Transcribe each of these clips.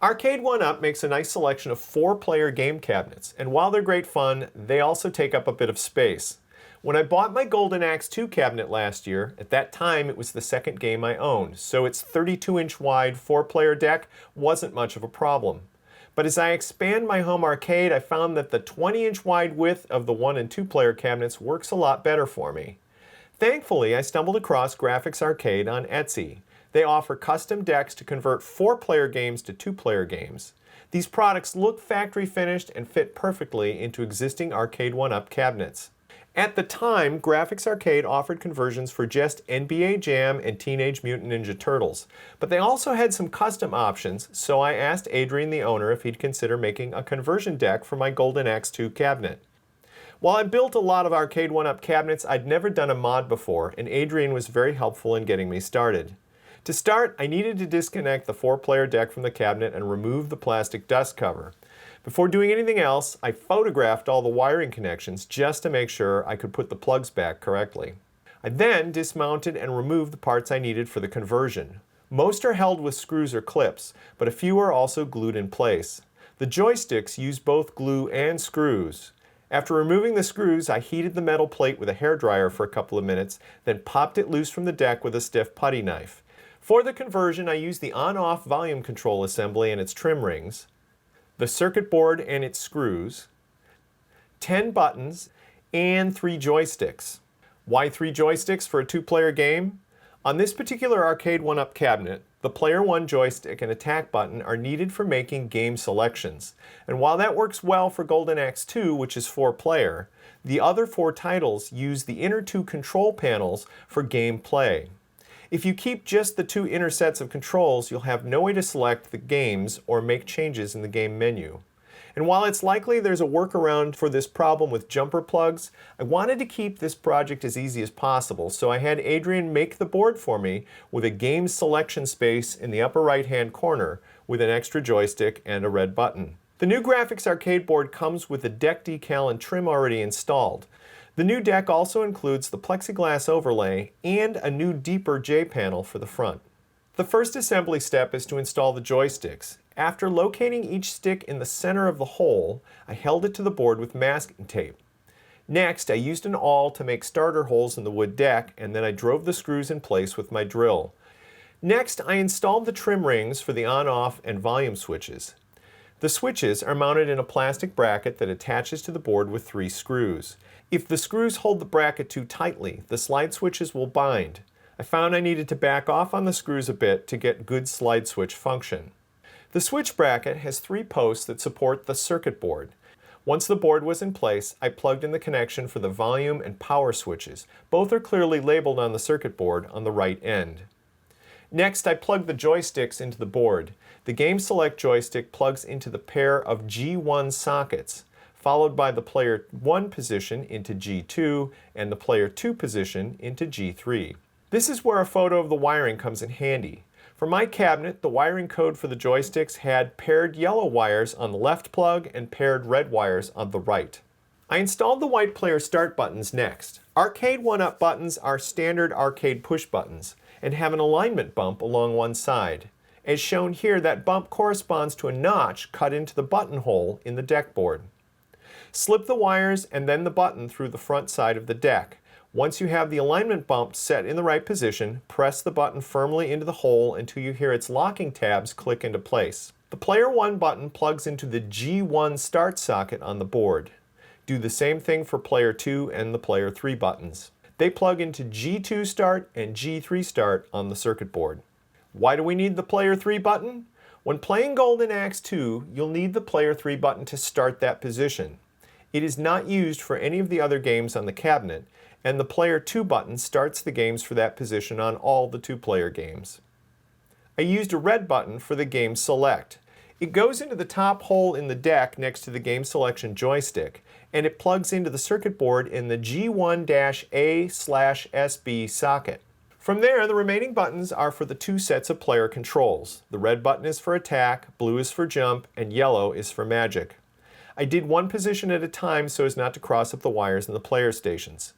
Arcade1Up makes a nice selection of 4-player game cabinets, and while they're great fun, they also take up a bit of space. When I bought my Golden Axe 2 cabinet last year, at that time it was the second game I owned, so its 32-inch wide 4-player deck wasn't much of a problem. But as I expand my home arcade, I found that the 20-inch wide width of the 1- and 2-player cabinets works a lot better for me. Thankfully, I stumbled across GrafixArcade on Etsy. They offer custom decks to convert 4-player games to 2-player games. These products look factory finished and fit perfectly into existing Arcade1Up cabinets. At the time, GrafixArcade offered conversions for just NBA Jam and Teenage Mutant Ninja Turtles, but they also had some custom options, so I asked Adrian, the owner, if he'd consider making a conversion deck for my Golden Axe 2 cabinet. While I built a lot of Arcade1Up cabinets, I'd never done a mod before, and Adrian was very helpful in getting me started. To start, I needed to disconnect the 4-player deck from the cabinet and remove the plastic dust cover. Before doing anything else, I photographed all the wiring connections just to make sure I could put the plugs back correctly. I then dismounted and removed the parts I needed for the conversion. Most are held with screws or clips, but a few are also glued in place. The joysticks use both glue and screws. After removing the screws, I heated the metal plate with a hairdryer for a couple of minutes, then popped it loose from the deck with a stiff putty knife. For the conversion, I used the on-off volume control assembly and its trim rings, the circuit board and its screws, 10 buttons, and 3 joysticks. Why 3 joysticks for a 2-player game? On this particular Arcade1Up cabinet, the Player 1 joystick and attack button are needed for making game selections. And while that works well for Golden Axe 2, which is 4-player, the other 4 titles use the inner 2 control panels for game play. If you keep just the 2 inner sets of controls, you'll have no way to select the games or make changes in the game menu. And while it's likely there's a workaround for this problem with jumper plugs, I wanted to keep this project as easy as possible, so I had Adrian make the board for me with a game selection space in the upper right-hand corner with an extra joystick and a red button. The new GrafixArcade board comes with the deck decal and trim already installed. The new deck also includes the plexiglass overlay and a new deeper J panel for the front. The first assembly step is to install the joysticks. After locating each stick in the center of the hole, I held it to the board with masking tape. Next, I used an awl to make starter holes in the wood deck, and then I drove the screws in place with my drill. Next, I installed the trim rings for the on-off and volume switches. The switches are mounted in a plastic bracket that attaches to the board with 3 screws. If the screws hold the bracket too tightly, the slide switches will bind. I found I needed to back off on the screws a bit to get good slide switch function. The switch bracket has 3 posts that support the circuit board. Once the board was in place, I plugged in the connection for the volume and power switches. Both are clearly labeled on the circuit board on the right end. Next, I plugged the joysticks into the board. The Game Select joystick plugs into the pair of G1 sockets, followed by the Player 1 position into G2 and the Player 2 position into G3. This is where a photo of the wiring comes in handy. For my cabinet, the wiring code for the joysticks had paired yellow wires on the left plug and paired red wires on the right. I installed the white player start buttons next. Arcade1Up buttons are standard arcade push buttons and have an alignment bump along one side. As shown here, that bump corresponds to a notch cut into the buttonhole in the deck board. Slip the wires and then the button through the front side of the deck. Once you have the alignment bump set in the right position, press the button firmly into the hole until you hear its locking tabs click into place. The Player 1 button plugs into the G1 start socket on the board. Do the same thing for Player 2 and the Player 3 buttons. They plug into G2 start and G3 start on the circuit board. Why do we need the Player 3 button? When playing Golden Axe 2, you'll need the Player 3 button to start that position. It is not used for any of the other games on the cabinet, and the Player 2 button starts the games for that position on all the 2-player games. I used a red button for the Game Select. It goes into the top hole in the deck next to the Game Selection joystick, and it plugs into the circuit board in the G1-A/SB socket. From there, the remaining buttons are for the 2 sets of player controls. The red button is for attack, blue is for jump, and yellow is for magic. I did one position at a time so as not to cross up the wires in the player stations.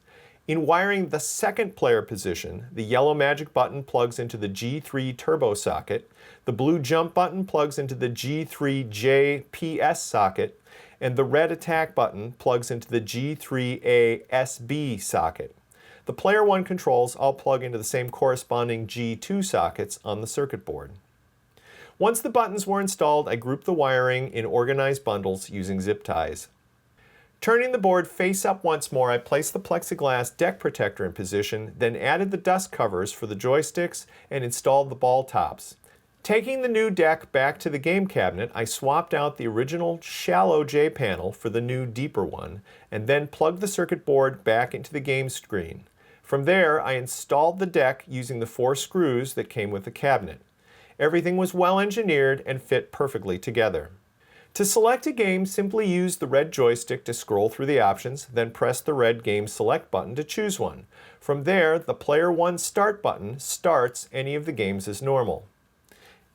In wiring the second player position, the yellow magic button plugs into the G3 turbo socket, the blue jump button plugs into the G3J PS socket, and the red attack button plugs into the G3A SB socket. The player 1 controls all plug into the same corresponding G2 sockets on the circuit board. Once the buttons were installed, I grouped the wiring in organized bundles using zip ties. Turning the board face up once more, I placed the plexiglass deck protector in position, then added the dust covers for the joysticks and installed the ball tops. Taking the new deck back to the game cabinet, I swapped out the original shallow J panel for the new deeper one, and then plugged the circuit board back into the game screen. From there, I installed the deck using the 4 screws that came with the cabinet. Everything was well engineered and fit perfectly together. To select a game, simply use the red joystick to scroll through the options, then press the red Game Select button to choose one. From there, the Player 1 Start button starts any of the games as normal.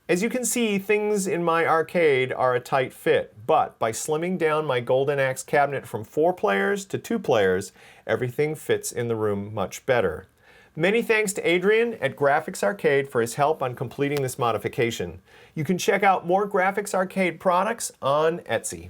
As you can see, things in my arcade are a tight fit, but by slimming down my Golden Axe cabinet from 4 players to 2 players, everything fits in the room much better. Many thanks to Adrian at GrafixArcade for his help on completing this modification. You can check out more GrafixArcade products on Etsy.